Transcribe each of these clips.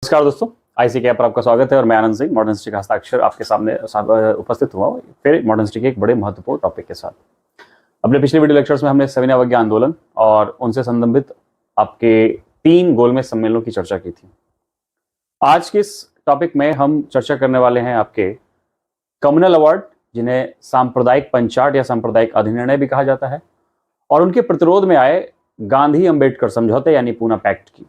नमस्कार दोस्तों, आईसीके ऐप पर आपका स्वागत है और मैं आनंद सिंह मॉडर्न हिस्ट्री का हस्ताक्षर आपके सामने उपस्थित हुआ हूँ फिर मॉडर्न हिस्ट्री के एक बड़े महत्वपूर्ण टॉपिक के साथ। अपने पिछले वीडियो लेक्चर्स में हमने सविनय अवज्ञा आंदोलन और उनसे संबंधित आपके 3 गोलमेज सम्मेलनों की चर्चा की थी। आज के इस टॉपिक में हम चर्चा करने वाले हैं आपके कम्युनल अवार्ड, जिन्हें सांप्रदायिक पंचाट या सांप्रदायिक अधिनिर्णय भी कहा जाता है, और उनके प्रतिरोध में आए गांधी अंबेडकर समझौते यानी पूना पैक्ट की।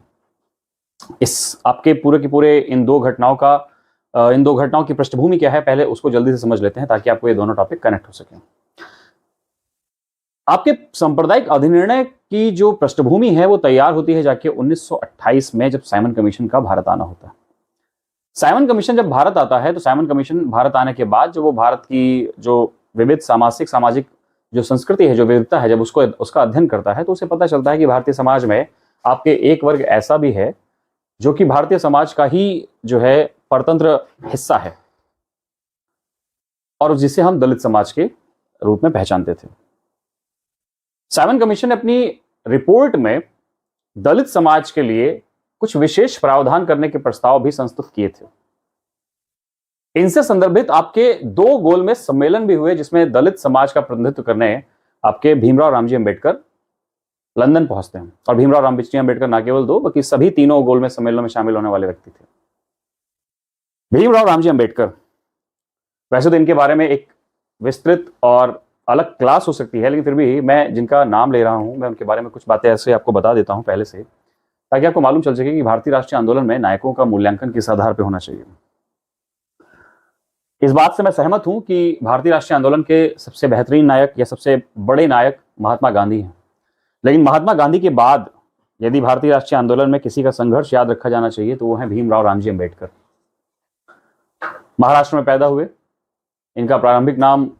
इस आपके पूरे के पूरे इन दो घटनाओं की पृष्ठभूमि क्या है, पहले उसको जल्दी से समझ लेते हैं ताकि आपको ये दोनों टॉपिक कनेक्ट हो सके। आपके सांप्रदायिक अधिनिर्णय की जो पृष्ठभूमि है वो तैयार होती है जाके 1928 में, जब साइमन कमीशन का भारत आना होता है। साइमन कमीशन जब भारत आता है तो साइमन कमीशन भारत आने के बाद जब वो भारत की जो विविध सामाजिक जो संस्कृति है, जो विविधता है, जब उसका अध्ययन करता है तो उसे पता चलता है कि भारतीय समाज में आपके एक वर्ग ऐसा भी है जो कि भारतीय समाज का ही जो है परतंत्र हिस्सा है और जिसे हम दलित समाज के रूप में पहचानते थे। साइमन कमीशन ने अपनी रिपोर्ट में दलित समाज के लिए कुछ विशेष प्रावधान करने के प्रस्ताव भी संस्तुत किए थे। इनसे संदर्भित आपके 2 गोलमेज सम्मेलन भी हुए, जिसमें दलित समाज का प्रतिनिधित्व करने आपके भीमराव रामजी अंबेडकर लंदन पहुंचते हैं। और भीमराव रामजी अंबेडकर ना केवल 2 बल्कि सभी 3 गोलमेज सम्मेलनों में शामिल होने वाले व्यक्ति थे। भीमराव रामजी अंबेडकर, वैसे तो इनके बारे में एक विस्तृत और अलग क्लास हो सकती है, लेकिन फिर भी मैं जिनका नाम ले रहा हूं, मैं उनके बारे में कुछ बातें ऐसे आपको बता देता हूं पहले से, ताकि आपको मालूम चल सके कि भारतीय राष्ट्रीय आंदोलन में नायकों का मूल्यांकन किस आधार पर होना चाहिए। इस बात से मैं सहमत हूं कि भारतीय राष्ट्रीय आंदोलन के सबसे बेहतरीन नायक या सबसे बड़े नायक महात्मा गांधी हैं, लेकिन महात्मा गांधी के बाद यदि भारतीय राष्ट्रीय आंदोलन में किसी का संघर्ष याद रखा जाना चाहिए तो वो है भीमराव रामजी अंबेडकर। महाराष्ट्र में पैदा हुए, इनका प्रारंभिक नाम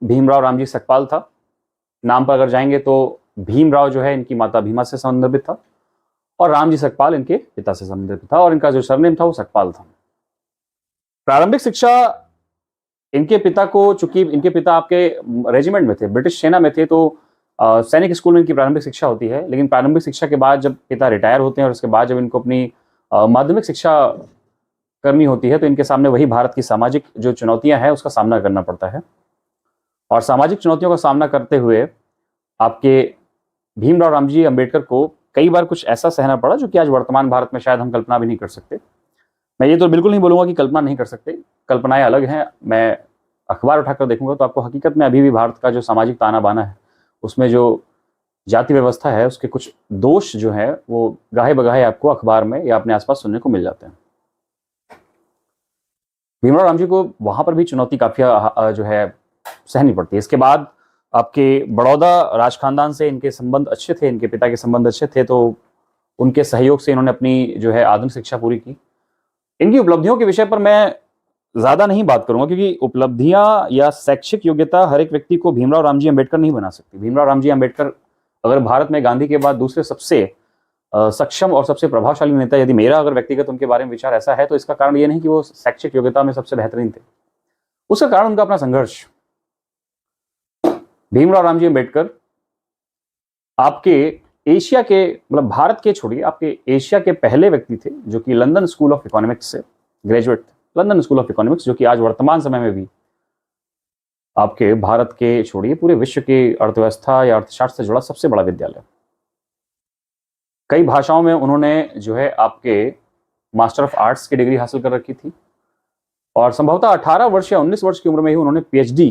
भीमराव रामजी सकपाल था। नाम पर अगर जाएंगे तो भीमराव जो है इनकी माता भीमा से संदर्भित था और रामजी सकपाल इनके पिता से संबंधित था, और इनका जो सरनेम था वो सकपाल था। प्रारंभिक शिक्षा इनके पिता को, चूंकि इनके पिता आपके रेजिमेंट में थे, ब्रिटिश सेना में थे, तो सैनिक स्कूल में इनकी प्रारंभिक शिक्षा होती है। लेकिन प्रारंभिक शिक्षा के बाद जब पिता रिटायर होते हैं और उसके बाद जब इनको अपनी माध्यमिक शिक्षा करनी होती है तो इनके सामने वही भारत की सामाजिक जो चुनौतियां हैं उसका सामना करना पड़ता है। और सामाजिक चुनौतियों का सामना करते हुए आपके भीमराव रामजी अंबेडकर को कई बार कुछ ऐसा सहना पड़ा जो कि आज वर्तमान भारत में शायद हम कल्पना भी नहीं कर सकते। मैं ये तो बिल्कुल नहीं बोलूंगा कि कल्पना नहीं कर सकते, कल्पनाएं अलग हैं। मैं अखबार उठाकर देखूंगा तो आपको हकीकत में अभी भी भारत का जो सामाजिक ताना बाना है, उसमें जो जाति व्यवस्था है, उसके कुछ दोष जो है वो गाहे बगाहे आपको अखबार में या अपने आसपास सुनने को मिल जाते हैं। भीमराव रामजी को वहां पर भी चुनौती काफी जो है सहनी पड़ती है। इसके बाद आपके बड़ौदा राज खानदान से इनके संबंध अच्छे थे, इनके पिता के संबंध अच्छे थे, तो उनके सहयोग से इन्होंने अपनी जो है आधुनिक शिक्षा पूरी की। इनकी उपलब्धियों के विषय पर मैं ज्यादा नहीं बात करूंगा, क्योंकि उपलब्धियां या शैक्षिक योग्यता हर एक व्यक्ति को भीमराव रामजी अंबेडकर नहीं बना सकती। भीमराव रामजी अंबेडकर अगर भारत में गांधी के बाद दूसरे सबसे सक्षम और सबसे प्रभावशाली नेता, यदि मेरा अगर व्यक्तिगत उनके बारे में विचार ऐसा है, तो इसका कारण यह नहीं कि वो शैक्षिक योग्यता में सबसे बेहतरीन थे, उसका कारण उनका अपना संघर्ष। भीमराव रामजी अंबेडकर आपके एशिया के, मतलब भारत के छोड़िए, आपके एशिया के पहले व्यक्ति थे जो कि लंदन स्कूल ऑफ इकोनॉमिक्स से ग्रेजुएट थे। लंदन स्कूल ऑफ इकोनॉमिक्स, जो कि आज वर्तमान समय में भी आपके भारत के छोड़िए पूरे विश्व की अर्थव्यवस्था या अर्थशास्त्र से जुड़ा सबसे बड़ा विद्यालय। कई भाषाओं में उन्होंने जो है आपके मास्टर ऑफ आर्ट्स की डिग्री हासिल कर रखी थी, और संभवतः 18 वर्ष या 19 वर्ष की उम्र में ही उन्होंने पीएचडी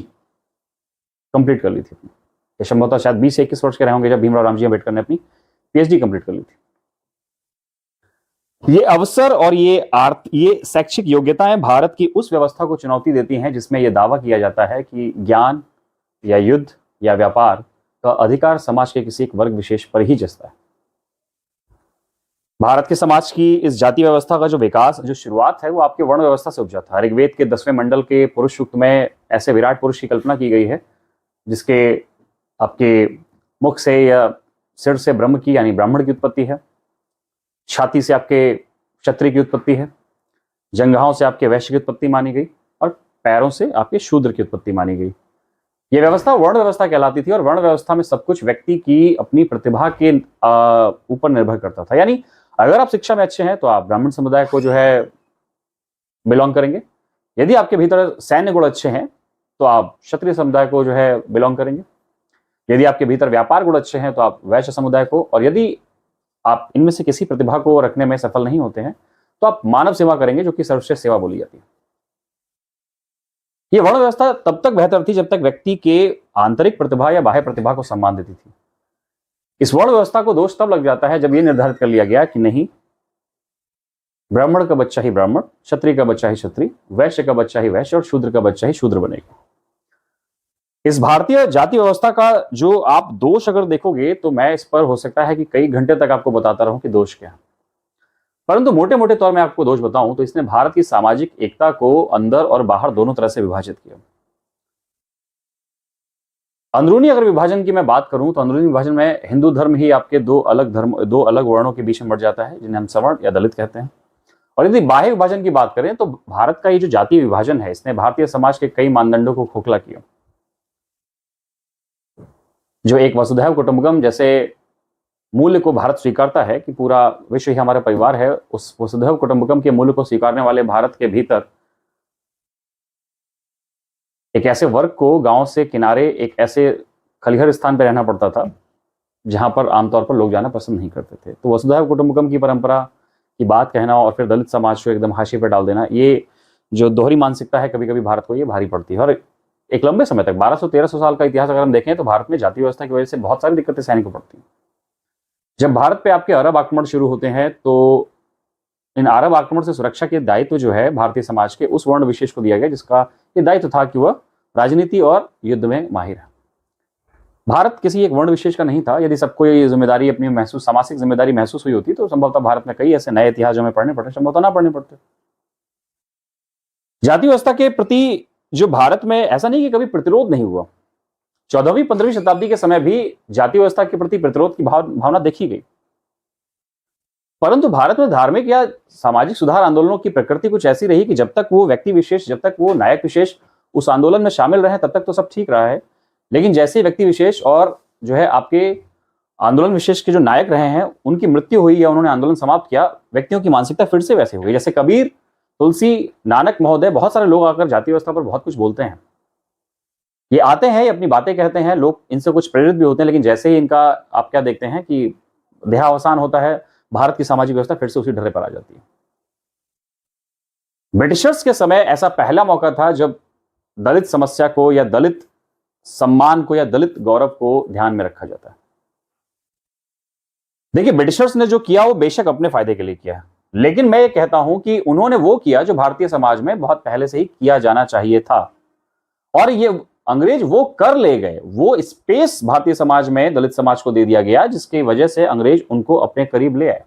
कंप्लीट कर ली थी। ये संभवतः शायद 20 से 21 वर्ष के रहे होंगे जब भीमराव रामजी अंबेडकर ने अपनी पीएचडी कंप्लीट कर ली थी। ये अवसर और ये शैक्षिक योग्यताएं भारत की उस व्यवस्था को चुनौती देती हैं जिसमें यह दावा किया जाता है कि ज्ञान या युद्ध या व्यापार का अधिकार समाज के किसी एक वर्ग विशेष पर ही जचता है। भारत के समाज की इस जाति व्यवस्था का जो विकास, जो शुरुआत है, वो आपके वर्ण व्यवस्था से उपजा था। ऋग्वेद के 10वें मंडल के पुरुष सूक्त में ऐसे विराट पुरुष की कल्पना की गई है जिसके आपके मुख से या सिर से ब्रह्म की यानी ब्राह्मण की उत्पत्ति है, छाती से आपके क्षत्रिय की उत्पत्ति है, जंघाओं से आपके वैश्य की उत्पत्ति मानी गई, और पैरों से आपके शूद्र की उत्पत्ति मानी गई। यह व्यवस्था वर्ण व्यवस्था कहलाती थी, और वर्ण व्यवस्था में सब कुछ व्यक्ति की अपनी प्रतिभा के ऊपर निर्भर करता था। यानी अगर आप शिक्षा में अच्छे हैं तो आप ब्राह्मण समुदाय को जो है बिलोंग करेंगे। यदि आपके भीतर सैन्य गुण अच्छे हैं तो आप क्षत्रिय समुदाय को जो है बिलोंग करेंगे। यदि आपके भीतर व्यापार गुण अच्छे हैं तो आप वैश्य समुदाय को, और यदि आप इनमें से किसी प्रतिभा को रखने में सफल नहीं होते हैं तो आप मानव सेवा करेंगे, जो कि सर्वश्रेष्ठ सेवा बोली जाती है। यह वर्ण व्यवस्था तब तक बेहतर थी जब तक व्यक्ति के आंतरिक प्रतिभा या बाह्य प्रतिभा को सम्मान देती थी। इस वर्ण व्यवस्था को दोष तब लग जाता है जब यह निर्धारित कर लिया गया कि नहीं, ब्राह्मण का बच्चा ही ब्राह्मण, क्षत्रिय का बच्चा ही क्षत्रिय, वैश्य का बच्चा ही वैश्य और शूद्र का बच्चा ही शूद्र बनेगा। इस भारतीय जाति व्यवस्था का जो आप दोष अगर देखोगे तो मैं इस पर हो सकता है कि कई घंटे तक आपको बताता रहूं कि दोष क्या है, परंतु मोटे मोटे तौर में आपको दोष बताऊं तो इसने भारत की सामाजिक एकता को अंदर और बाहर दोनों तरह से विभाजित किया। अंदरूनी अगर विभाजन की मैं बात करूं तो अंदरूनी विभाजन में हिंदू धर्म ही आपके दो अलग वर्णों के बीच में बढ़ जाता है, जिन्हें हम सवर्ण या दलित कहते हैं। और यदि बाह्य विभाजन की बात करें तो भारत का ये जो जातीय विभाजन है, इसने भारतीय समाज के कई मानदंडों को खोखला किया। जो एक वसुधैव कुटुंबकम जैसे मूल्य को भारत स्वीकारता है कि पूरा विश्व ही हमारा परिवार है, उस वसुधैव कुटुंबकम के मूल्य को स्वीकारने वाले भारत के भीतर एक ऐसे वर्ग को गांव से किनारे एक ऐसे खलिहर स्थान पर रहना पड़ता था जहां पर आमतौर पर लोग जाना पसंद नहीं करते थे। तो वसुधैव कुटुंबकम की परंपरा की बात कहना और फिर दलित समाज को एकदम हाशिए पर डाल देना, ये जो दोहरी मानसिकता है कभी कभी भारत को ये भारी पड़ती है। और एक लंबे समय तक 1200-1300 साल का इतिहास अगर हम देखें तो भारत में जाति व्यवस्था की वजह से बहुत सारी दिक्कतें सहने को पड़ती हैं। जब भारत पे आपके अरब आक्रमण शुरू होते हैं तो इन अरब आक्रमण से सुरक्षा के दायित्व जो है भारतीय समाज के उस वर्ण विशेष को दिया गया जिसका ये दायित्व था कि वह राजनीति और युद्ध में माहिर है। भारत किसी एक वर्ण विशेष का नहीं था। यदि सबको ये जिम्मेदारी अपनी महसूस, सामाजिक जिम्मेदारी महसूस हुई होती तो संभवतः भारत में कई ऐसे नए इतिहास जो हमें पढ़ने पड़ते, संभवतः ना पढ़ने पड़ते। जाति व्यवस्था के प्रति जो भारत में ऐसा नहीं कि कभी प्रतिरोध नहीं हुआ, 14वीं 15वीं शताब्दी के समय भी जाति व्यवस्था के प्रति प्रतिरोध की भावना देखी गई, परंतु भारत में धार्मिक या सामाजिक सुधार आंदोलनों की प्रकृति कुछ ऐसी रही कि जब तक वो व्यक्ति विशेष, जब तक वो नायक विशेष उस आंदोलन में शामिल रहे तब तक तो सब ठीक रहा है। लेकिन जैसे व्यक्ति विशेष और जो है आपके आंदोलन विशेष के जो नायक रहे हैं उनकी मृत्यु हुई या उन्होंने आंदोलन समाप्त किया, व्यक्तियों की मानसिकता फिर से वैसे हो गई। जैसे कबीर, तुलसी, नानक महोदय, बहुत सारे लोग आकर जाति व्यवस्था पर बहुत कुछ बोलते हैं। ये आते हैं, अपनी बातें कहते हैं, लोग इनसे कुछ प्रेरित भी होते हैं, लेकिन जैसे ही इनका आप क्या देखते हैं कि देहावसान होता है, भारत की सामाजिक व्यवस्था फिर से उसी ढर्रे पर आ जाती है। ब्रिटिशर्स के समय ऐसा पहला मौका था जब दलित समस्या को या दलित सम्मान को या दलित गौरव को ध्यान में रखा जाता है। देखिए, ब्रिटिशर्स ने जो किया वो बेशक अपने फायदे के लिए किया है, लेकिन मैं ये कहता हूं कि उन्होंने वो किया जो भारतीय समाज में बहुत पहले से ही किया जाना चाहिए था, और ये अंग्रेज वो कर ले गए। वो स्पेस भारतीय समाज में दलित समाज को दे दिया गया जिसकी वजह से अंग्रेज उनको अपने करीब ले आए।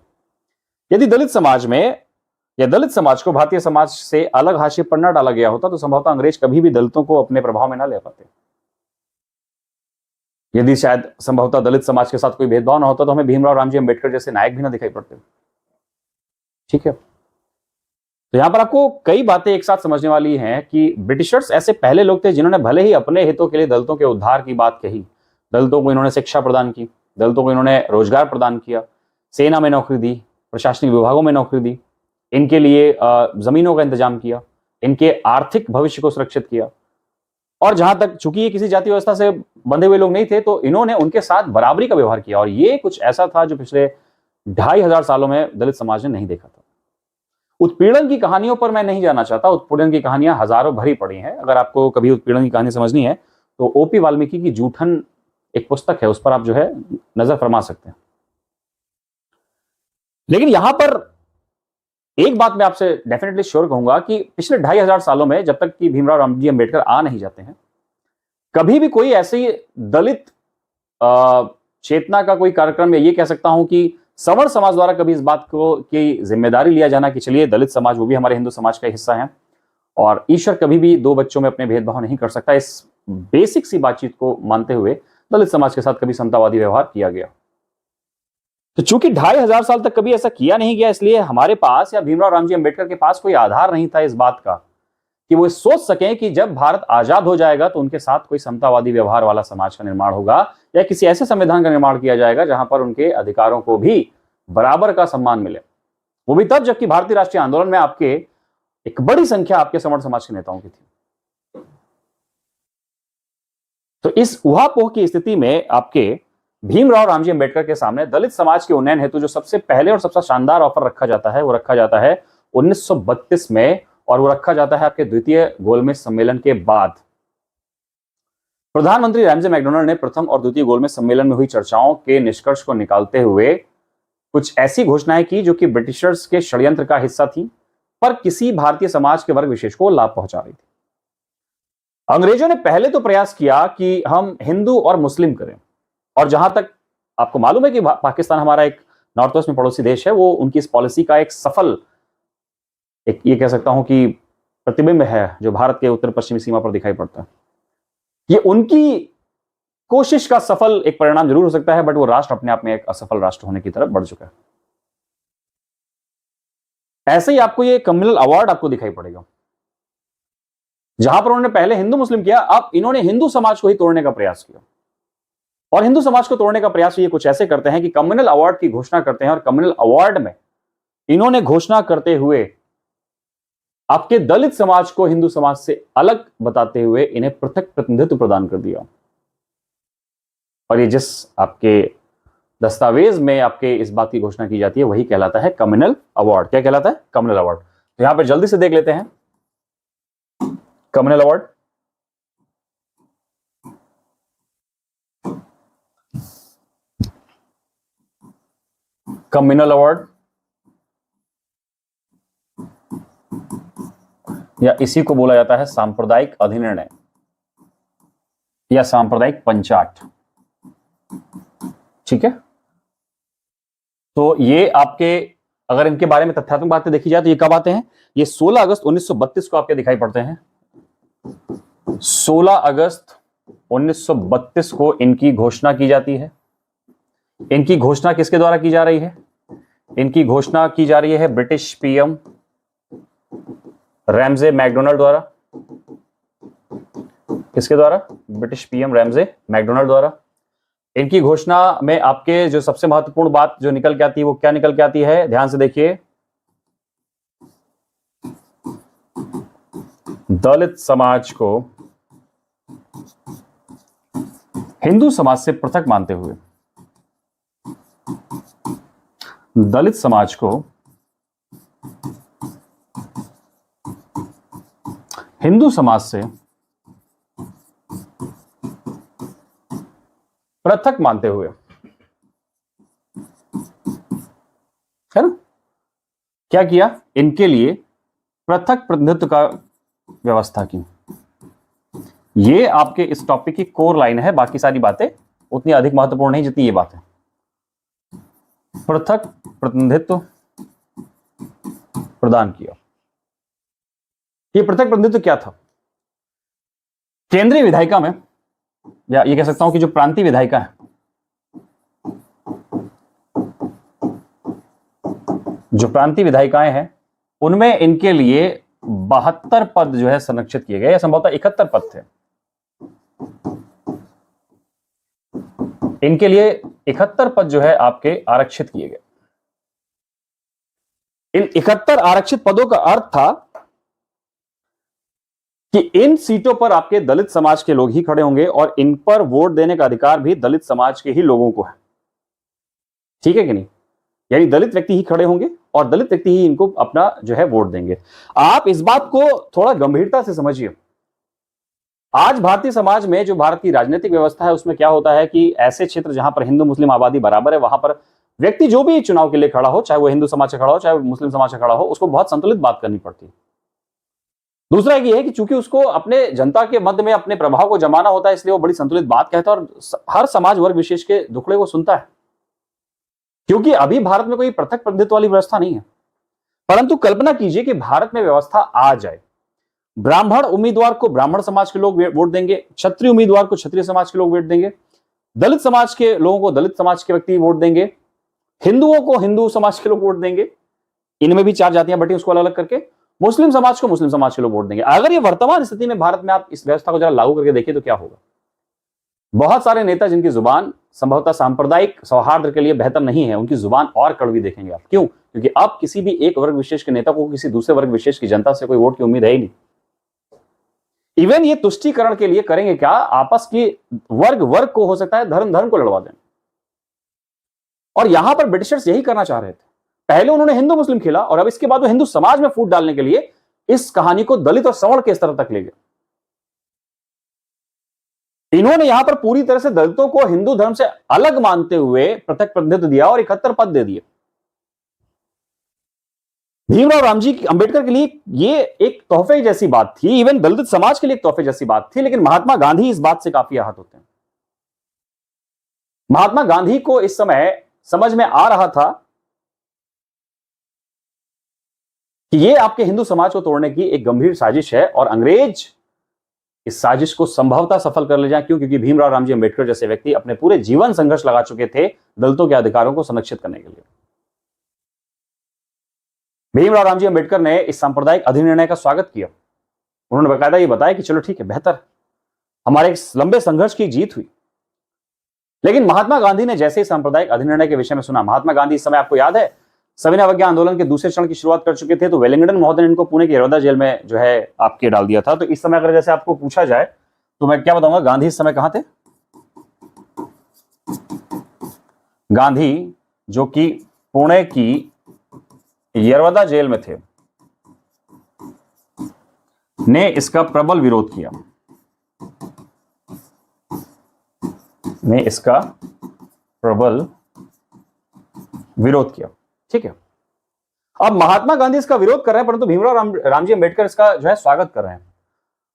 यदि दलित समाज में या दलित समाज को भारतीय समाज से अलग हाशिए पर न डाला गया होता तो संभवतः अंग्रेज कभी भी दलितों को अपने प्रभाव में न ले पाते। यदि शायद संभवतः दलित समाज के साथ कोई भेदभाव न होता तो हमें भीमराव रामजी अम्बेडकर जैसे नायक भी ना दिखाई पड़ते। ठीक है, तो यहां पर आपको कई बातें एक साथ समझने वाली हैं कि ब्रिटिशर्स ऐसे पहले लोग थे जिन्होंने भले ही अपने हितों के लिए दलितों के उद्धार की बात कही, दलितों को इन्होंने शिक्षा प्रदान की, दलितों को इन्होंने रोजगार प्रदान किया, सेना में नौकरी दी, प्रशासनिक विभागों में नौकरी दी, इनके लिए जमीनों का इंतजाम किया, इनके आर्थिक भविष्य को सुरक्षित किया। और जहां तक चूंकि ये किसी जाति व्यवस्था से बंधे हुए लोग नहीं थे तो इन्होंने उनके साथ बराबरी का व्यवहार किया, और ये कुछ ऐसा था जो पिछले 2500 सालों में दलित समाज ने नहीं देखा था। उत्पीड़न की कहानियों पर मैं नहीं जाना चाहता, उत्पीड़न की कहानियां हजारों भरी पड़ी हैं। अगर आपको कभी उत्पीड़न की कहानी समझनी है तो ओपी वाल्मीकि की जूठन एक पुस्तक है, उस पर आप जो है नजर फरमा सकते हैं। लेकिन यहां पर एक बात मैं आपसे डेफिनेटली श्योर कहूंगा कि पिछले 2500 सालों में जब तक कि भीमराव रामजी अम्बेडकर आ नहीं जाते हैं, कभी भी कोई ऐसी दलित चेतना का कोई कार्यक्रम, या ये कह सकता हूं कि सवर्ण समाज द्वारा कभी इस बात को की जिम्मेदारी लिया जाना कि चलिए दलित समाज वो भी हमारे हिंदू समाज का हिस्सा है और ईश्वर कभी भी दो बच्चों में अपने भेदभाव नहीं कर सकता, इस बेसिक सी बातचीत को मानते हुए दलित समाज के साथ कभी समतावादी व्यवहार किया गया। तो चूंकि 2500 साल तक कभी ऐसा किया नहीं गया, इसलिए हमारे पास या भीमराव रामजी अम्बेडकर के पास कोई आधार नहीं था इस बात का कि वो सोच सकें कि जब भारत आजाद हो जाएगा तो उनके साथ कोई समतावादी व्यवहार वाला समाज का निर्माण होगा या किसी ऐसे संविधान का निर्माण किया जाएगा जहां पर उनके अधिकारों को भी बराबर का सम्मान मिले, वो भी तब जबकि भारतीय राष्ट्रीय आंदोलन में आपके एक बड़ी संख्या आपके सवर्ण समाज के नेताओं की थी। तो इस उहापोह की स्थिति में आपके भीमराव रामजी अंबेडकर के सामने दलित समाज के उन्नयन हेतु जो सबसे पहले और सबसे शानदार ऑफर रखा जाता है वो रखा जाता है 1932 में, और वो रखा जाता है आपके द्वितीय गोलमेज सम्मेलन के बाद। प्रधानमंत्री रैमजे मैकडोनाल्ड ने प्रथम और द्वितीय गोलमेज सम्मेलन में हुई चर्चाओं के निष्कर्ष को निकालते हुए कुछ ऐसी घोषणाएं की जो कि ब्रिटिशर्स के षड्यंत्र का हिस्सा थी, पर किसी भारतीय समाज के वर्ग विशेष को लाभ पहुंचा रही थी। अंग्रेजों ने पहले तो प्रयास किया कि हम हिंदू और मुस्लिम करें, और जहां तक आपको मालूम है कि पाकिस्तान हमारा एक नॉर्थ वेस्ट में पड़ोसी देश है, वो उनकी इस पॉलिसी का एक सफल, एक ये कह सकता हूं कि प्रतिबिंब है जो भारत के उत्तर पश्चिमी सीमा पर दिखाई पड़ता है। ये उनकी कोशिश का सफल एक परिणाम जरूर हो सकता है, बट वो राष्ट्र अपने आप में एक असफल राष्ट्र होने की तरफ बढ़ चुका है। ऐसे ही आपको ये कम्युनल अवार्ड आपको दिखाई पड़ेगा, जहां पर उन्होंने पहले हिंदू मुस्लिम किया, अब इन्होंने हिंदू समाज को ही तोड़ने का प्रयास किया। और हिंदू समाज को तोड़ने का प्रयास ये कुछ ऐसे करते हैं कि कम्युनल अवार्ड की घोषणा करते हैं, और कम्युनल अवार्ड में इन्होंने घोषणा करते हुए आपके दलित समाज को हिंदू समाज से अलग बताते हुए इन्हें पृथक प्रतिनिधित्व प्रदान कर दिया। और ये जिस आपके दस्तावेज में आपके इस बात की घोषणा की जाती है वही कहलाता है कम्युनल अवार्ड। क्या कहलाता है? Communal award. तो यहां पर जल्दी से देख लेते हैं कम्युनल अवार्ड। कम्युनल अवार्ड या इसी को बोला जाता है सांप्रदायिक अधिनिर्णय या सांप्रदायिक पंचाट। ठीक है, तो ये आपके अगर इनके बारे में तथ्यात्मक बातें देखी जाए तो ये कब आते हैं? ये 16 अगस्त 1932 को आपके दिखाई पड़ते हैं। 16 अगस्त 1932 को इनकी घोषणा की जाती है। इनकी घोषणा किसके द्वारा की जा रही है? इनकी घोषणा की जा रही है ब्रिटिश पीएम रैमजे मैकडोनाल्ड द्वारा। किसके द्वारा? ब्रिटिश पीएम रैमजे मैकडोनाल्ड द्वारा। इनकी घोषणा में आपके जो सबसे महत्वपूर्ण बात जो निकल के आती है वो क्या निकल के आती है? ध्यान से देखिए, दलित समाज को हिंदू समाज से पृथक मानते हुए, दलित समाज को हिंदू समाज से पृथक मानते हुए, है ना, क्या किया? इनके लिए पृथक प्रतिनिधित्व का व्यवस्था की। ये आपके इस टॉपिक की कोर लाइन है, बाकी सारी बातें उतनी अधिक महत्वपूर्ण नहीं जितनी ये बात है। पृथक प्रतिनिधित्व प्रदान किया। ये पृथक प्रतिनिधित्व क्या था? केंद्रीय विधायिका में, या ये कह सकता हूं कि जो प्रांतीय विधायिका है, जो प्रांतीय विधायिकाएं हैं, उनमें इनके लिए 72 पद जो है संरक्षित किए गए, या संभवतः 71 पद थे। इनके लिए 71 पद जो है आपके आरक्षित किए गए। इन 71 आरक्षित पदों का अर्थ था कि इन सीटों पर आपके दलित समाज के लोग ही खड़े होंगे और इन पर वोट देने का अधिकार भी दलित समाज के ही लोगों को है। ठीक है कि नहीं? यानी दलित व्यक्ति ही खड़े होंगे और दलित व्यक्ति ही इनको अपना जो है वोट देंगे। आप इस बात को थोड़ा गंभीरता से समझिए। आज भारतीय समाज में जो भारत की राजनीतिक व्यवस्था है उसमें क्या होता है कि ऐसे क्षेत्र जहां पर हिंदू मुस्लिम आबादी बराबर है, वहां पर व्यक्ति जो भी चुनाव के लिए खड़ा हो, चाहे वो हिंदू समाज से खड़ा हो, चाहे वो मुस्लिम समाज से खड़ा हो, उसको बहुत संतुलित बात करनी पड़ती है। दूसरा ये है कि चूंकि उसको अपने जनता के मध्य में अपने प्रभाव को जमाना होता है, इसलिए वो बड़ी संतुलित बात कहता है और हर समाज वर्ग विशेष के दुखड़े को सुनता है, क्योंकि अभी भारत में कोई पृथक प्रतिनिधित्व वाली व्यवस्था नहीं है। परंतु कल्पना कीजिए कि भारत में व्यवस्था आ जाए, ब्राह्मण उम्मीदवार को ब्राह्मण समाज के लोग वोट देंगे, क्षत्रिय उम्मीदवार को क्षत्रिय समाज के लोग वोट देंगे, दलित समाज के लोगों को दलित समाज के व्यक्ति वोट देंगे, हिंदुओं को हिंदू समाज के लोग वोट देंगे, इनमें भी 4 जातियां बटी उसको अलग अलग करके, मुस्लिम समाज को मुस्लिम समाज के लोग वोट देंगे। अगर ये वर्तमान स्थिति में भारत में आप इस व्यवस्था को जरा लागू करके देखिए तो क्या होगा? बहुत सारे नेता जिनकी जुबान संभवतः सांप्रदायिक सौहार्द के लिए बेहतर नहीं है। उनकी जुबान और कड़वी देखेंगे आप। क्यों? क्योंकि अब किसी भी एक वर्ग विशेष के नेता को किसी दूसरे वर्ग विशेष की जनता से कोई वोट की उम्मीद है ही नहीं। इवन ये तुष्टीकरण के लिए करेंगे क्या, आपस की वर्ग वर्ग को, हो सकता है धर्म धर्म को लड़वा दें। और यहां पर ब्रिटिशर्स यही करना चाह रहे थे। पहले उन्होंने हिंदू मुस्लिम खेला और अब इसके बाद वो हिंदू समाज में फूट डालने के लिए इस कहानी को दलित और सवर्ण के स्तर तक ले गए। इन्होंने यहां पर पूरी तरह से दलितों को हिंदू धर्म से अलग मानते हुए पृथक प्रतिनिधित्व दिया और 71 पद दे दिए। भीमराव रामजी अंबेडकर के लिए ये एक तोहफे जैसी बात थी, इवन दलित समाज के लिए एक तोहफे जैसी बात थी। लेकिन महात्मा गांधी इस बात से काफी आहत होते हैं। महात्मा गांधी को इस समय समझ में आ रहा था कि ये आपके हिंदू समाज को तोड़ने की एक गंभीर साजिश है और अंग्रेज इस साजिश को संभवतः सफल कर ले जाए। क्यों? क्योंकि भीमराव रामजी अंबेडकर जैसे व्यक्ति अपने पूरे जीवन संघर्ष लगा चुके थे दलितों के अधिकारों को संरक्षित करने के लिए। भीमराव रामजी अंबेडकर ने इस सांप्रदायिक अधिनिर्णय का स्वागत किया। उन्होंने बकायदा ये बताया कि चलो ठीक है, बेहतर, हमारे एक लंबे संघर्ष की जीत हुई। लेकिन महात्मा गांधी ने जैसे ही सांप्रदायिक अधिनिर्णय के विषय में सुना, महात्मा गांधी इस समय आपको याद है सविनय अवज्ञा आंदोलन के दूसरे चरण की शुरुआत कर चुके थे, तो वेलिंगटन महोदय ने इनको पुणे की यरवदा जेल में जो है आपके डाल दिया था। तो इस समय अगर जैसे आपको पूछा जाए तो मैं क्या बताऊंगा, गांधी इस समय कहां थे? गांधी जो कि पुणे की यरवदा जेल में थे, ने इसका प्रबल विरोध किया। ने इसका प्रबल विरोध किया। ठीक है, अब महात्मा गांधी इसका विरोध कर रहे हैं, परंतु भीमराव रामजी अंबेडकर इसका जो है स्वागत कर रहे हैं।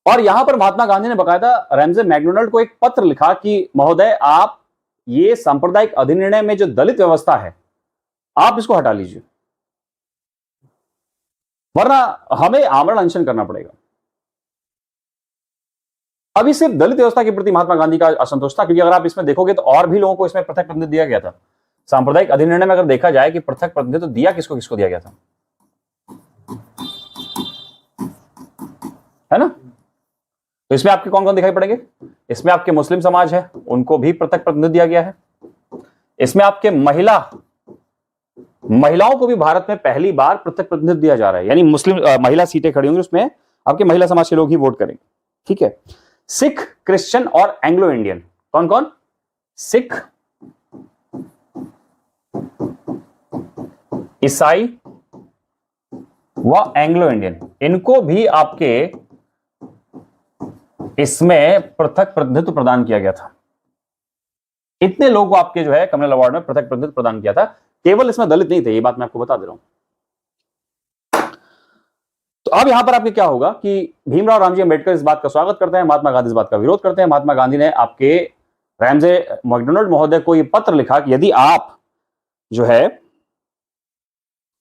और यहां पर महात्मा गांधी ने बकायदा रैमजे मैकडोनाल्ड को एक पत्र लिखा कि महोदय, आप ये सांप्रदायिक अधिनिर्णय में जो दलित व्यवस्था है आप इसको हटा लीजिए, वरना हमें आमरण अनशन करना पड़ेगा। अभी सिर्फ दलित व्यवस्था के प्रति महात्मा गांधी का असंतोष था, क्योंकि अगर आप इसमें देखोगे तो और भी लोगों को इसमें पृथक प्रतिनिधित्व दिया गया था। सांप्रदायिक अधिनिर्णय में अगर देखा जाए कि पृथक प्रतिनिधित्व तो दिया किसको किसको दिया गया था, है ना? तो इसमें आपके कौन कौन दिखाई पड़ेंगे? इसमें आपके मुस्लिम समाज है, उनको भी पृथक प्रतिनिधित्व दिया गया है। इसमें आपके महिलाओं को भी भारत में पहली बार पृथक प्रतिनिधित्व दिया जा रहा है, यानी मुस्लिम महिला सीटें खड़ी होंगी, उसमें आपके महिला समाज के लोग ही वोट करेंगे। ठीक है, सिख, क्रिश्चियन और एंग्लो इंडियन, कौन कौन? सिख, ईसाई व एंग्लो इंडियन, इनको भी आपके इसमें पृथक प्रतिनिधित्व प्रदान किया गया था। इतने लोगों को आपके जो है कम्युनल अवार्ड में पृथक प्रतिनिधित्व प्रदान किया था। केवल इसमें दलित नहीं थे, ये बात मैं आपको बता दे रहा हूं। तो अब यहां पर आपके क्या होगा कि भीमराव रामजी अंबेडकर इस बात का स्वागत करते हैं, महात्मा गांधी इस बात का विरोध करते हैं। महात्मा गांधी ने आपके रैमजे मैकडोनाल्ड महोदय को यह पत्र लिखा कि यदि आप जो है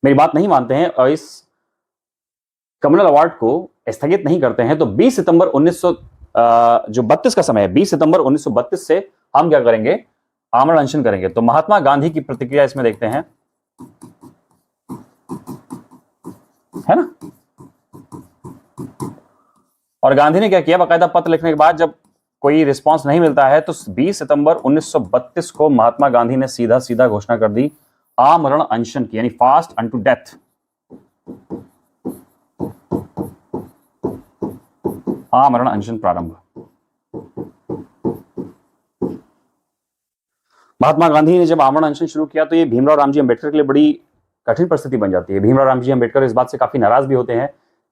मेरी बात नहीं मानते हैं और इस कम्युनल अवार्ड को स्थगित नहीं करते हैं, तो 20 सितंबर 1932 का समय है, 20 सितंबर 1932 से हम क्या करेंगे? आमरण अनशन करेंगे। तो महात्मा गांधी की प्रतिक्रिया इसमें देखते हैं, है ना? और गांधी ने क्या किया, बाकायदा पत्र लिखने के बाद जब कोई रिस्पांस नहीं मिलता है तो 20 सितंबर 1932 को महात्मा गांधी ने सीधा सीधा घोषणा कर दी आमरण अनशन की, यानी फास्ट अनटू डेथ। आमरण अनशन प्रारंभ। महात्मा गांधी ने जब आमरण अनशन शुरू किया तो ये भीमराव रामजी अंबेडकर के लिए बड़ी कठिन परिस्थिति बन जाती है। भीमराव रामजी अंबेडकर इस बात से काफी नाराज भी होते हैं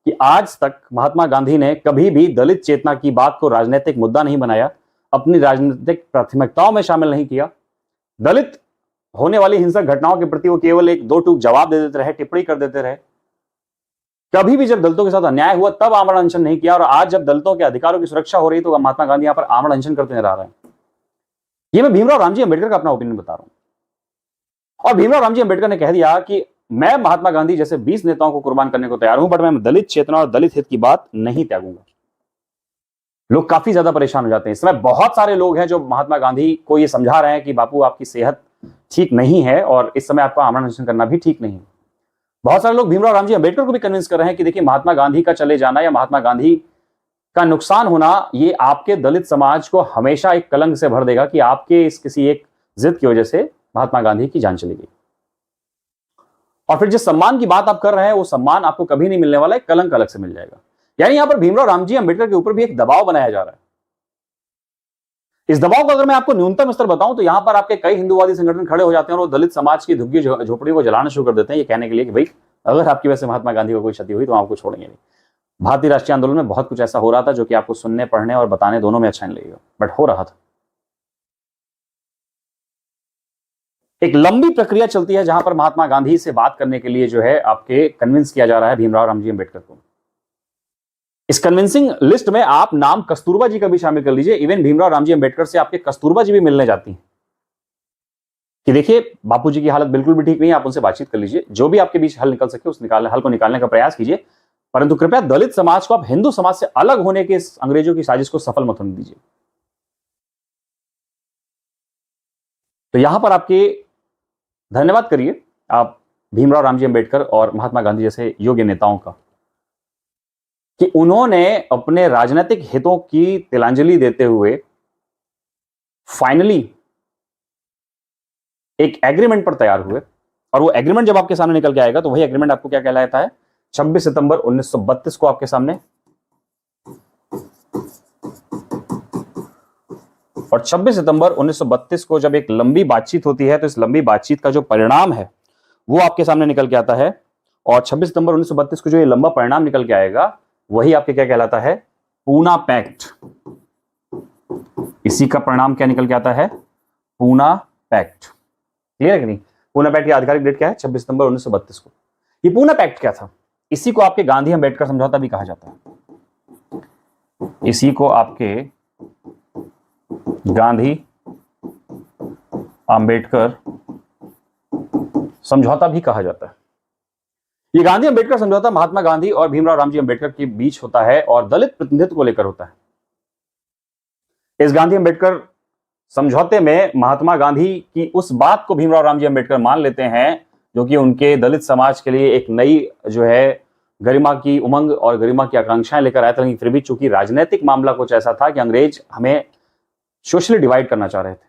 कि आज तक महात्मा गांधी ने कभी भी दलित चेतना की बात को राजनीतिक मुद्दा नहीं बनाया, अपनी राजनीतिक प्राथमिकताओं में शामिल नहीं किया। दलित होने वाली हिंसक घटनाओं के प्रति वो केवल एक दो टूक जवाब दे देते रहे, टिप्पणी कर देते रहे। कभी भी जब दलितों के साथ अन्याय हुआ तब आमरण अनशन नहीं किया, और आज जब दलितों के अधिकारों की सुरक्षा हो रही तो महात्मा गांधी यहां पर आमरण अनशन करते नजर आ रहे हैं। ये मैं भीमराव रामजी अंबेडकर का अपना ओपिनियन बता रहा हूं। और भीमराव रामजी अंबेडकर ने कह दिया कि मैं महात्मा गांधी जैसे 20 नेताओं को कुर्बान करने को तैयार हूं, बट मैं दलित चेतना और दलित हित की बात नहीं त्यागूंगा। लोग काफी ज्यादा परेशान हो जाते हैं। इस समय बहुत सारे लोग हैं जो महात्मा गांधी को ये समझा रहे हैं कि बापू आपकी सेहत ठीक नहीं है और इस समय आपका आमरण अनशन करना भी ठीक नहीं है। बहुत सारे लोग भीमराव रामजी अंबेडकर को भी कन्विंस कर रहे हैं कि देखिए महात्मा गांधी का चले जाना या महात्मा गांधी का नुकसान होना ये आपके दलित समाज को हमेशा एक कलंक से भर देगा कि आपके इस किसी एक जिद की वजह से महात्मा गांधी की जान चली गई। और फिर जिस सम्मान की बात आप कर रहे हैं वो सम्मान आपको कभी नहीं मिलने वाला है, कलंक अलग से मिल जाएगा। यानी यहां पर भीमराव रामजी अंबेडकर के ऊपर भी एक दबाव बनाया जा रहा है। इस दबाव को अगर मैं आपको न्यूनतम स्तर बताऊं तो यहां पर आपके कई हिंदूवादी संगठन खड़े हो जाते हैं और वो दलित समाज की झुग्गी झोपड़ी को जलाना शुरू कर देते हैं, ये कहने के लिए कि भाई अगर आपकी वजह से महात्मा गांधी को कोई क्षति हुई तो आपको छोड़ेंगे नहीं। भारतीय राष्ट्रीय आंदोलन में बहुत कुछ ऐसा हो रहा था जो कि आपको सुनने, पढ़ने और बताने दोनों में अच्छा नहीं लगेगा, बट हो रहा था। एक लंबी प्रक्रिया चलती है जहां पर महात्मा गांधी से बात करने के लिए जो है आपके कन्विंस किया जा रहा है भीमराव रामजी अंबेडकर को। इस कन्विंसिंग लिस्ट में आप नाम कस्तूरबा जी का भी शामिल कर लीजिए। इवन भीमराव रामजी अंबेडकर से आपके कस्तूरबा जी भी मिलने जाती हैं कि देखिए बापूजी की हालत बिल्कुल भी ठीक नहीं है, आप उनसे बातचीत कर लीजिए, जो भी आपके बीच हल निकल सके उस हल को निकालने का प्रयास कीजिए, परंतु कृपया दलित समाज को आप हिंदू समाज से अलग होने के इस अंग्रेजों की साजिश को सफल मत होने दीजिए। तो यहां पर आपके धन्यवाद करिए आप भीमराव रामजी अंबेडकर और महात्मा गांधी जैसे योग्य नेताओं का कि उन्होंने अपने राजनीतिक हितों की तिलांजलि देते हुए फाइनली एक एग्रीमेंट पर तैयार हुए। और वो एग्रीमेंट जब आपके सामने निकल के आएगा तो वही एग्रीमेंट आपको क्या कहलाता है, 26 सितंबर 1932 को आपके सामने। और 26 सितंबर 1932 को जब एक लंबी बातचीत होती है तो इस लंबी बातचीत का जो परिणाम है वो आपके सामने निकल के आता है। और 26 सितंबर 1932 को जो ये लंबा परिणाम निकल के आएगा वही आपके क्या कहलाता है, पूना पैक्ट। इसी का परिणाम क्या निकल के आता है, पूना पैक्ट। क्लियर है कि नहीं? पूना पैक्ट की आधिकारिक डेट क्या है, 26 सितंबर 1932 को। ये पूना पैक्ट क्या था? इसी को आपके गांधी अंबेडकर समझौता भी कहा जाता है। इसी को आपके गांधी अंबेडकर समझौता भी कहा जाता है। ये गांधी अंबेडकर समझौता महात्मा गांधी और भीमराव रामजी अंबेडकर के बीच होता है और दलित प्रतिनिधित्व को लेकर होता है। इस गांधी अंबेडकर समझौते में महात्मा गांधी की उस बात को भीमराव रामजी अंबेडकर मान लेते हैं जो कि उनके दलित समाज के लिए एक नई जो है गरिमा की उमंग और गरिमा की आकांक्षाएं लेकर आए थे। लेकिन फिर भी चूंकि राजनीतिक मामला कुछ ऐसा था कि अंग्रेज हमें सोशली डिवाइड करना चाह रहे थे।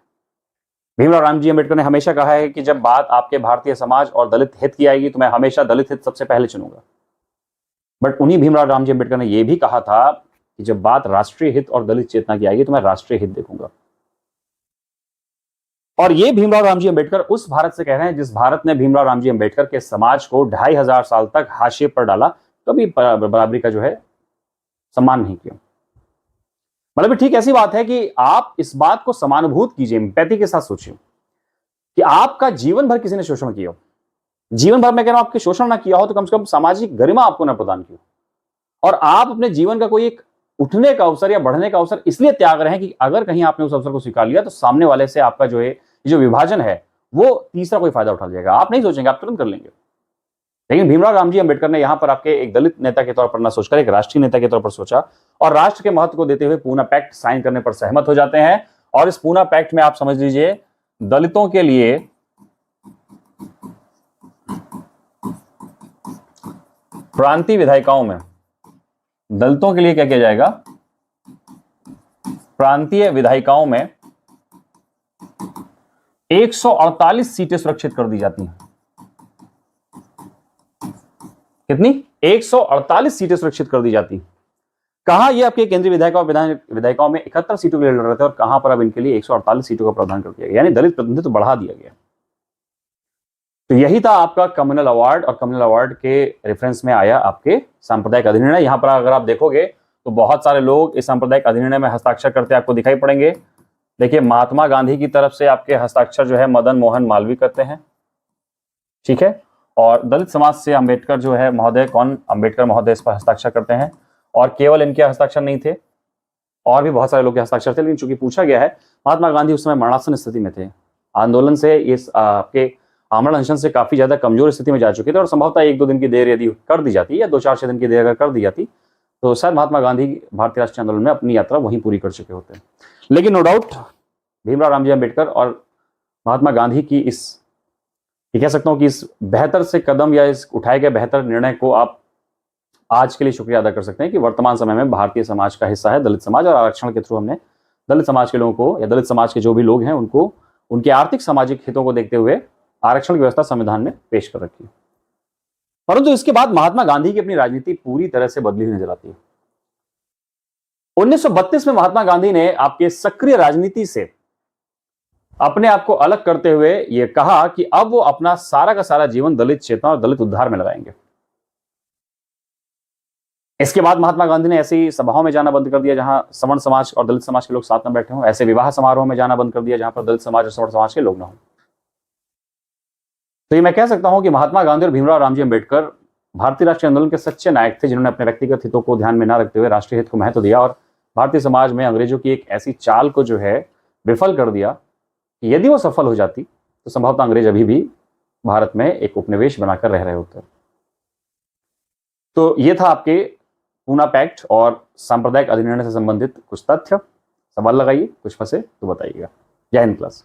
भीमराव रामजी अंबेडकर ने हमेशा कहा है कि जब बात आपके भारतीय समाज और दलित हित की आएगी तो मैं हमेशा दलित हित सबसे पहले चुनूंगा। बट उन्हीं भीमराव रामजी अंबेडकर ने यह भी कहा था कि जब बात राष्ट्रीय हित और दलित चेतना की आएगी तो मैं राष्ट्रीय हित देखूंगा। और ये भीमराव रामजी अंबेडकर उस भारत से कह रहे हैं जिस भारत ने भीमराव रामजी अंबेडकर के समाज को 2500 साल तक हाशिए पर डाला, कभी बराबरी का जो है सम्मान नहीं किया। मतलब ठीक ऐसी बात है कि आप इस बात को समानुभूत कीजिए, एम्पैथी के साथ सोचिए कि आपका जीवन भर किसी ने शोषण किया हो। जीवन भर मैं कह रहा हूं आपके शोषण ना किया हो तो कम से कम सामाजिक गरिमा आपको ना प्रदान की हो। और आप अपने जीवन का कोई एक उठने का अवसर या बढ़ने का अवसर इसलिए त्याग रहे हैं कि अगर कहीं आपने उस अवसर को स्वीकार लिया तो सामने वाले से आपका जो है जो विभाजन है वो तीसरा कोई फायदा उठा जाएगा। आप नहीं सोचेंगे, आप तुरंत कर लेंगे। लेकिन भीमराव रामजी अंबेडकर ने यहां पर आपके एक दलित नेता के तौर पर ना सोचकर एक राष्ट्रीय नेता के तौर पर सोचा और राष्ट्र के महत्व को देते हुए पूना पैक्ट साइन करने पर सहमत हो जाते हैं। और इस पूना पैक्ट में आप समझ लीजिए दलितों के लिए प्रांतीय विधायिकाओं में दलितों के लिए क्या किया जाएगा, प्रांतीय विधायिकाओं में 148 सीटें सुरक्षित कर दी जाती हैं। कितनी? 148 सीटें सुरक्षित कर दी जाती। कहां ये आपके केंद्रीय विधायिकाओं में 71 सीटों के लिए लड़ रहे थे और कहां पर अब इनके लिए 148 सीटों का प्रावधान कर दिया गया, यानी दलित प्रतिनिधित्व तो बढ़ा दिया गया। तो यही था आपका कम्युनल अवार्ड और कम्युनल अवार्ड के रेफरेंस में आया आपके सांप्रदायिक अधिनिर्णय। यहां पर अगर आप देखोगे तो बहुत सारे लोग इस सांप्रदायिक अधिनिर्णय में हस्ताक्षर करते आपको दिखाई पड़ेंगे। देखिए महात्मा गांधी की तरफ से आपके हस्ताक्षर जो है मदन मोहन मालवीय करते हैं, ठीक है। और दलित समाज से अंबेडकर जो है महोदय, कौन, अंबेडकर महोदय इस पर हस्ताक्षर करते हैं। और केवल इनके हस्ताक्षर नहीं थे, और भी बहुत सारे लोग के हस्ताक्षर थे। लेकिन चूंकि पूछा गया है महात्मा गांधी उस समय मरणासन स्थिति में थे, आंदोलन से इस आपके आमरण अनशन से काफी ज्यादा कमजोर स्थिति में जा चुके थे और संभवतः 1-2 दिन की देर यदि कर दी जाती या 2-4-6 दिन की देर अगर कर दी जाती तो शायद महात्मा गांधी भारतीय राष्ट्रीय आंदोलन में अपनी यात्रा वहीं पूरी कर चुके होते हैं। लेकिन नो डाउट भीमराव रामजी अंबेडकर और महात्मा गांधी की इस, ये कह सकता हूं कि इस बेहतर से कदम या इस उठाए गए बेहतर निर्णय को आप आज के लिए शुक्रिया अदा कर सकते हैं कि वर्तमान समय में भारतीय समाज का हिस्सा है दलित समाज, और आरक्षण के थ्रू हमने दलित समाज के लोगों को या दलित समाज के जो भी लोग हैं उनको उनके आर्थिक सामाजिक हितों को देखते हुए आरक्षण की व्यवस्था संविधान में पेश कर रखी। परंतु इसके बाद महात्मा गांधी की अपनी राजनीति पूरी तरह से बदली हुई नजर आती है। 1932 में महात्मा गांधी ने आपके सक्रिय राजनीति से अपने आप को अलग करते हुए यह कहा कि अब वो अपना सारा का सारा जीवन दलित चेतना और दलित उद्धार में लगाएंगे। इसके बाद महात्मा गांधी ने ऐसी सभाओं में जाना बंद कर दिया जहां सवर्ण समाज और दलित समाज के लोग साथ में बैठे हों, ऐसे विवाह समारोह में जाना बंद कर दिया जहां पर दलित समाज और सवर्ण समाज के लोग ना हों। तो ये मैं कह सकता हूं कि महात्मा गांधी और भीमराव रामजी अंबेडकर भारतीय राष्ट्रीय आंदोलन के सच्चे नायक थे, जिन्होंने अपने व्यक्तिगत हितों को ध्यान में न रखते हुए राष्ट्रीय हित को महत्व दिया और भारतीय समाज में अंग्रेजों की एक ऐसी चाल को जो है विफल कर दिया कि यदि वो सफल हो जाती तो संभवतः अंग्रेज अभी भी भारत में एक उपनिवेश बनाकर रह रहे होते। तो ये था आपके पूना पैक्ट और सांप्रदायिक अधिनिर्णय से संबंधित कुछ तथ्य। सवाल लगाइए, कुछ फंसे तो बताइएगा। जय हिंद क्लास।